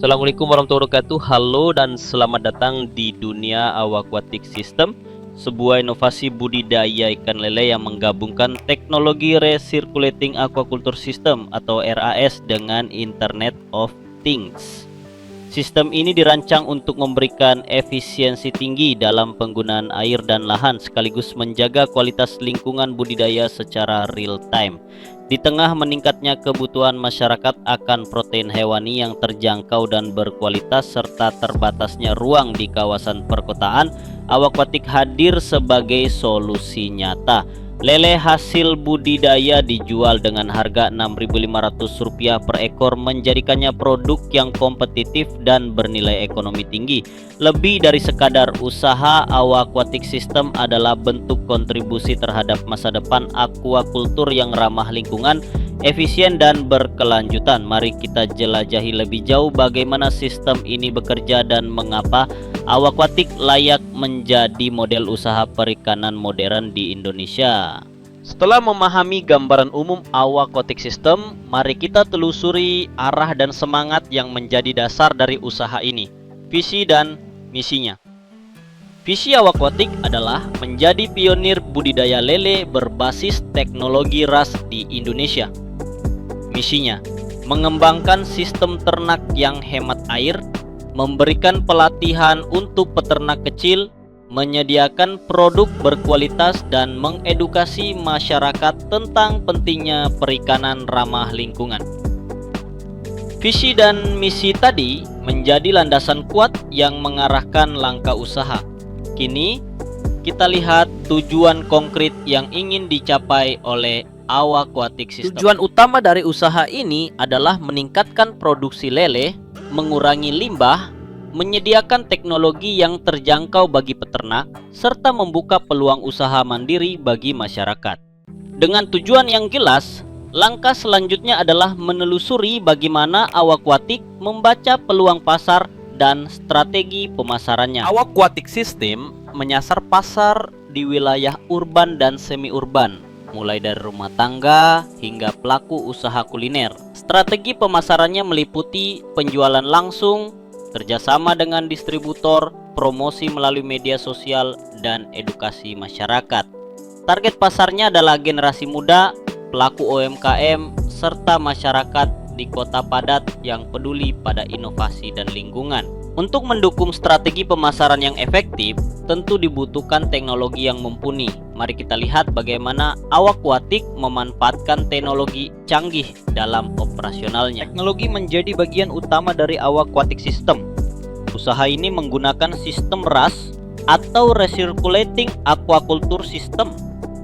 Assalamualaikum warahmatullahi wabarakatuh. Halo dan selamat datang di dunia Aquatic System, sebuah inovasi budidaya ikan lele yang menggabungkan teknologi Recirculating Aquaculture System atau RAS dengan Internet of Things. Sistem ini dirancang untuk memberikan efisiensi tinggi dalam penggunaan air dan lahan, sekaligus menjaga kualitas lingkungan budidaya secara real time. Di tengah meningkatnya kebutuhan masyarakat akan protein hewani yang terjangkau dan berkualitas serta terbatasnya ruang di kawasan perkotaan, Aquatic hadir sebagai solusi nyata. Lele hasil budidaya dijual dengan harga Rp6.500 per ekor, menjadikannya produk yang kompetitif dan bernilai ekonomi tinggi. Lebih dari sekadar usaha, Aquatic System adalah bentuk kontribusi terhadap masa depan aquaculture yang ramah lingkungan, efisien dan berkelanjutan. Mari kita jelajahi lebih jauh bagaimana sistem ini bekerja dan mengapa Aquatic layak menjadi model usaha perikanan modern di Indonesia. Setelah memahami gambaran umum Aquatic System, mari kita telusuri arah dan semangat yang menjadi dasar dari usaha ini, visi dan misinya. Visi Aquatic adalah menjadi pionir budidaya lele berbasis teknologi RAS di Indonesia. Misinya, mengembangkan sistem ternak yang hemat air, memberikan pelatihan untuk peternak kecil, menyediakan produk berkualitas, dan mengedukasi masyarakat tentang pentingnya perikanan ramah lingkungan. Visi dan misi tadi menjadi landasan kuat yang mengarahkan langkah usaha. Kini kita lihat tujuan konkret yang ingin dicapai oleh Aquatic System. Tujuan utama dari usaha ini adalah meningkatkan produksi lele, mengurangi limbah, menyediakan teknologi yang terjangkau bagi peternak, serta membuka peluang usaha mandiri bagi masyarakat. Dengan tujuan yang jelas, langkah selanjutnya adalah menelusuri bagaimana Aquatic membaca peluang pasar dan strategi pemasarannya. Aquatic System menyasar pasar di wilayah urban dan semi-urban, mulai dari rumah tangga hingga pelaku usaha kuliner. Strategi pemasarannya meliputi penjualan langsung, kerjasama dengan distributor, promosi melalui media sosial, dan edukasi masyarakat. Target pasarnya adalah generasi muda, pelaku UMKM, serta masyarakat di kota padat yang peduli pada inovasi dan lingkungan. Untuk mendukung strategi pemasaran yang efektif, tentu dibutuhkan teknologi yang mumpuni. Mari kita lihat bagaimana Aquatic memanfaatkan teknologi canggih dalam operasionalnya. Teknologi menjadi bagian utama dari Aquatic System. Usaha ini menggunakan sistem RAS atau Recirculating Aquaculture System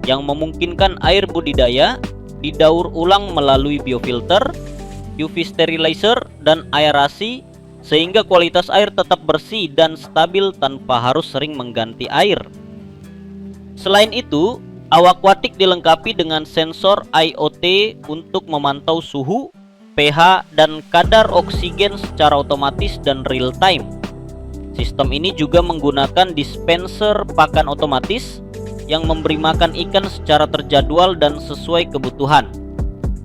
yang memungkinkan air budidaya didaur ulang melalui biofilter, UV sterilizer, dan aerasi, sehingga kualitas air tetap bersih dan stabil tanpa harus sering mengganti air. Selain itu, Aquatic dilengkapi dengan sensor IoT untuk memantau suhu, pH, dan kadar oksigen secara otomatis dan real time. Sistem ini juga menggunakan dispenser pakan otomatis yang memberi makan ikan secara terjadwal dan sesuai kebutuhan,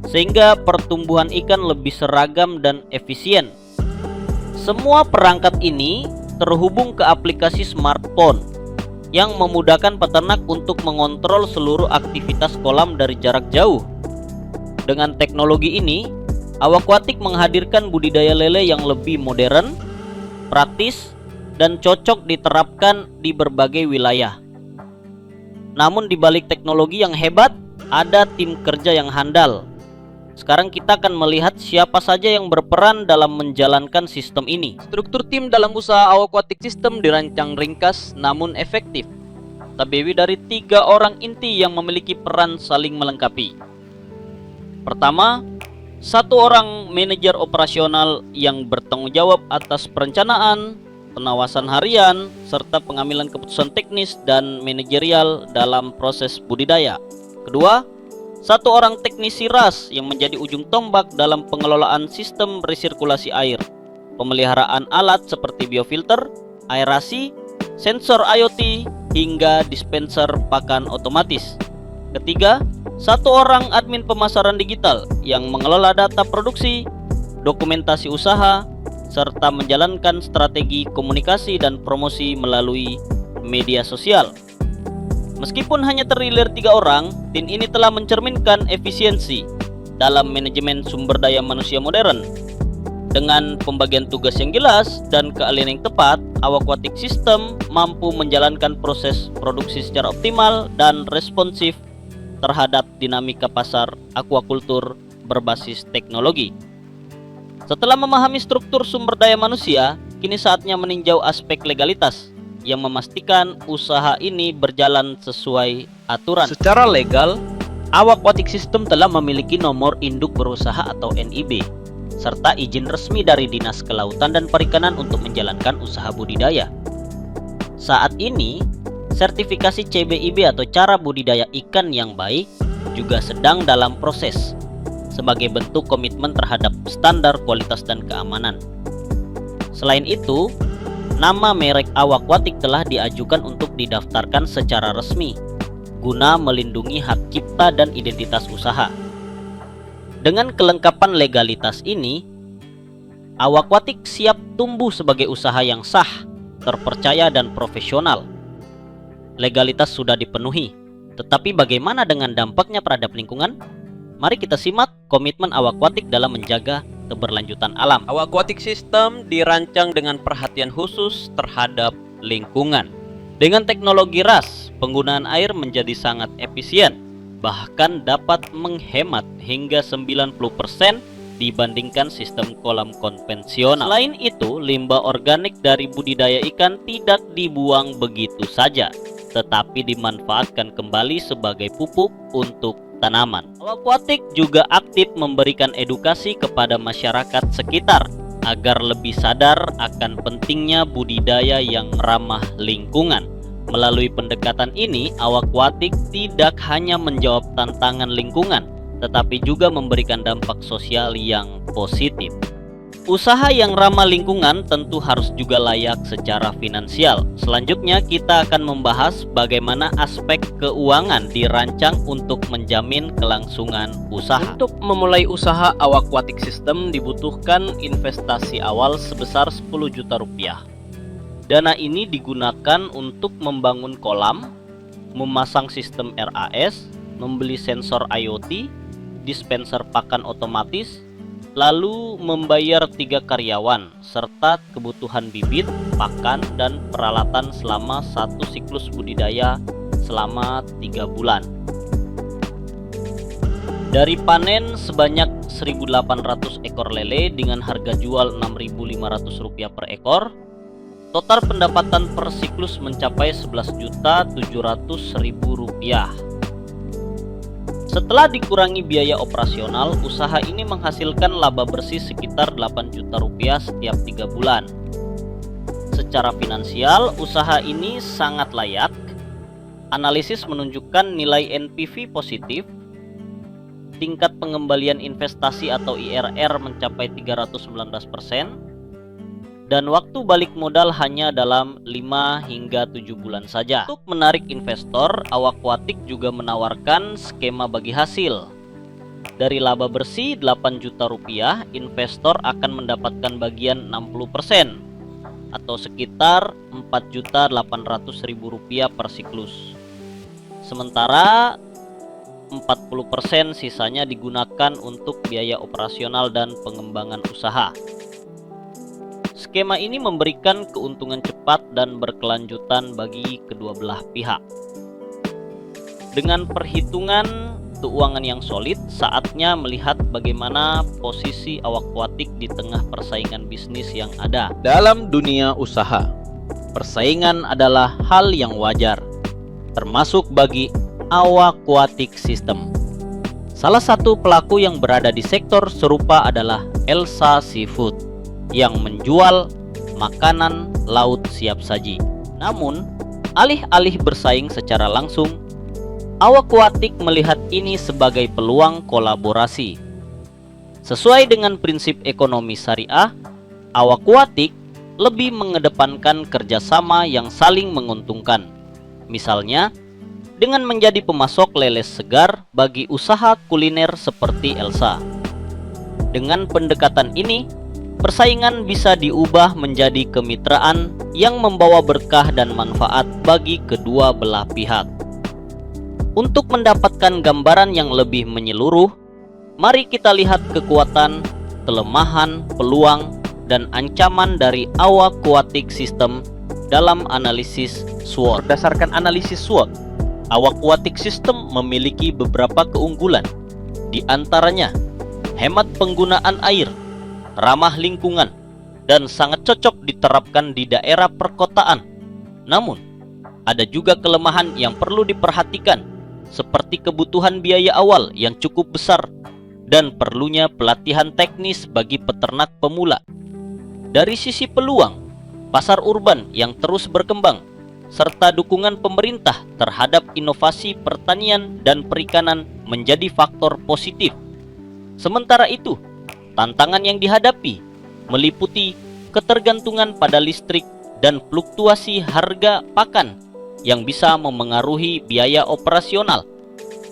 sehingga pertumbuhan ikan lebih seragam dan efisien. Semua perangkat ini terhubung ke aplikasi smartphone yang memudahkan peternak untuk mengontrol seluruh aktivitas kolam dari jarak jauh. Dengan teknologi ini, Aquatic menghadirkan budidaya lele yang lebih modern, praktis, dan cocok diterapkan di berbagai wilayah. Namun di balik teknologi yang hebat, ada tim kerja yang handal. Sekarang kita akan melihat siapa saja yang berperan dalam menjalankan sistem ini. Struktur tim dalam usaha Aquatic System dirancang ringkas namun efektif, terdiri dari 3 orang inti yang memiliki peran saling melengkapi. Pertama, 1 orang manajer operasional yang bertanggung jawab atas perencanaan, pengawasan harian, serta pengambilan keputusan teknis dan manajerial dalam proses budidaya. Kedua, 1 orang teknisi RAS yang menjadi ujung tombak dalam pengelolaan sistem resirkulasi air, pemeliharaan alat seperti biofilter, aerasi, sensor IoT, hingga dispenser pakan otomatis. Ketiga, 1 orang admin pemasaran digital yang mengelola data produksi, dokumentasi usaha, serta menjalankan strategi komunikasi dan promosi melalui media sosial. Meskipun hanya terdiri 3 orang, tim ini telah mencerminkan efisiensi dalam manajemen sumber daya manusia modern. Dengan pembagian tugas yang jelas dan keahlian yang tepat, Aquatic System mampu menjalankan proses produksi secara optimal dan responsif terhadap dinamika pasar aquakultur berbasis teknologi. Setelah memahami struktur sumber daya manusia, kini saatnya meninjau aspek legalitas yang memastikan usaha ini berjalan sesuai aturan. Secara legal, Aquatic System telah memiliki nomor induk berusaha atau NIB, serta izin resmi dari Dinas Kelautan dan Perikanan untuk menjalankan usaha budidaya. Saat ini, sertifikasi CBIB atau cara budidaya ikan yang baik juga sedang dalam proses sebagai bentuk komitmen terhadap standar kualitas dan keamanan. Selain itu, nama merek Aquatic telah diajukan untuk didaftarkan secara resmi guna melindungi hak cipta dan identitas usaha. Dengan kelengkapan legalitas ini, Aquatic siap tumbuh sebagai usaha yang sah, terpercaya dan profesional. Legalitas sudah dipenuhi, tetapi bagaimana dengan dampaknya terhadap lingkungan? Mari kita simak komitmen Aquatic dalam menjaga keberlanjutan alam. Aquatic System dirancang dengan perhatian khusus terhadap lingkungan. Dengan teknologi RAS, penggunaan air menjadi sangat efisien, bahkan dapat menghemat hingga 90% dibandingkan sistem kolam konvensional. Selain itu, limbah organik dari budidaya ikan tidak dibuang begitu saja, tetapi dimanfaatkan kembali sebagai pupuk untuk tanaman. Aquatic juga aktif memberikan edukasi kepada masyarakat sekitar agar lebih sadar akan pentingnya budidaya yang ramah lingkungan. Melalui pendekatan ini, Aquatic tidak hanya menjawab tantangan lingkungan, tetapi juga memberikan dampak sosial yang positif. Usaha yang ramah lingkungan tentu harus juga layak secara finansial. Selanjutnya kita akan membahas bagaimana aspek keuangan dirancang untuk menjamin kelangsungan usaha. Untuk memulai usaha Aquatic System dibutuhkan investasi awal sebesar 10 juta rupiah. Dana ini digunakan untuk membangun kolam, memasang sistem RAS, membeli sensor IoT, dispenser pakan otomatis, lalu membayar 3 karyawan, serta kebutuhan bibit, pakan, dan peralatan selama 1 siklus budidaya selama 3 bulan. Dari panen sebanyak 1.800 ekor lele dengan harga jual Rp6.500 per ekor, total pendapatan per siklus mencapai Rp11.700.000. Setelah dikurangi biaya operasional, usaha ini menghasilkan laba bersih sekitar 8 juta rupiah setiap 3 bulan. Secara finansial, usaha ini sangat layak. Analisis menunjukkan nilai NPV positif, tingkat pengembalian investasi atau IRR mencapai 319%, dan waktu balik modal hanya dalam 5 hingga 7 bulan saja. Untuk menarik investor, Aquatic juga menawarkan skema bagi hasil. Dari laba bersih 8 juta rupiah, investor akan mendapatkan bagian 60% atau sekitar Rp4.800.000 per siklus. Sementara 40% sisanya digunakan untuk biaya operasional dan pengembangan usaha. Skema ini memberikan keuntungan cepat dan berkelanjutan bagi kedua belah pihak. Dengan perhitungan keuangan yang solid, saatnya melihat bagaimana posisi Aquatic di tengah persaingan bisnis yang ada. Dalam dunia usaha, persaingan adalah hal yang wajar, termasuk bagi Aquatic System. Salah satu pelaku yang berada di sektor serupa adalah Elsa Seafood yang menjual makanan laut siap saji. Namun, alih-alih bersaing secara langsung, Aquatic melihat ini sebagai peluang kolaborasi. Sesuai dengan prinsip ekonomi syariah, Aquatic lebih mengedepankan kerjasama yang saling menguntungkan. Misalnya, dengan menjadi pemasok lele segar bagi usaha kuliner seperti Elsa. Dengan pendekatan ini, persaingan bisa diubah menjadi kemitraan yang membawa berkah dan manfaat bagi kedua belah pihak. Untuk mendapatkan gambaran yang lebih menyeluruh, mari kita lihat kekuatan, kelemahan, peluang, dan ancaman dari aquatic system dalam analisis SWOT. Berdasarkan analisis SWOT, aquatic system memiliki beberapa keunggulan, di antaranya hemat penggunaan air, ramah lingkungan, dan sangat cocok diterapkan di daerah perkotaan. Namun, ada juga kelemahan yang perlu diperhatikan, seperti kebutuhan biaya awal yang cukup besar dan perlunya pelatihan teknis bagi peternak pemula. Dari sisi peluang, pasar urban yang terus berkembang, serta dukungan pemerintah terhadap inovasi pertanian dan perikanan menjadi faktor positif. Sementara itu, tantangan yang dihadapi meliputi ketergantungan pada listrik dan fluktuasi harga pakan yang bisa memengaruhi biaya operasional.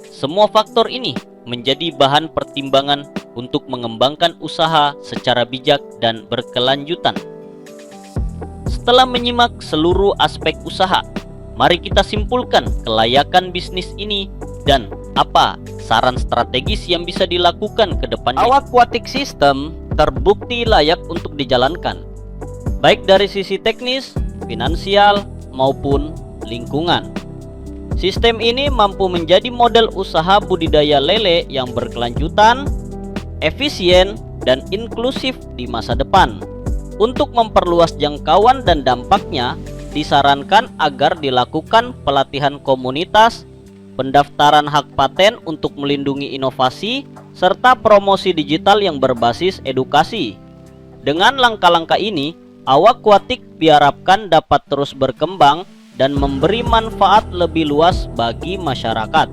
Semua faktor ini menjadi bahan pertimbangan untuk mengembangkan usaha secara bijak dan berkelanjutan. Setelah menyimak seluruh aspek usaha, mari kita simpulkan kelayakan bisnis ini dan apa saran strategis yang bisa dilakukan ke depannya. Aquatic system terbukti layak untuk dijalankan, baik dari sisi teknis, finansial, maupun lingkungan. Sistem ini mampu menjadi model usaha budidaya lele yang berkelanjutan, efisien, dan inklusif di masa depan. Untuk memperluas jangkauan dan dampaknya, disarankan agar dilakukan pelatihan komunitas, pendaftaran hak paten untuk melindungi inovasi, serta promosi digital yang berbasis edukasi. Dengan langkah-langkah ini, aquatic diharapkan dapat terus berkembang dan memberi manfaat lebih luas bagi masyarakat.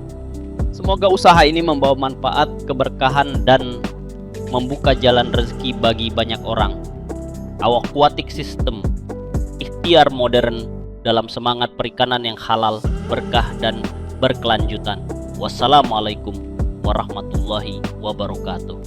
Semoga usaha ini membawa manfaat, keberkahan, dan membuka jalan rezeki bagi banyak orang. Aquatic system, ikhtiar modern dalam semangat perikanan yang halal, berkah, dan berkelanjutan. Wassalamualaikum warahmatullahi wabarakatuh.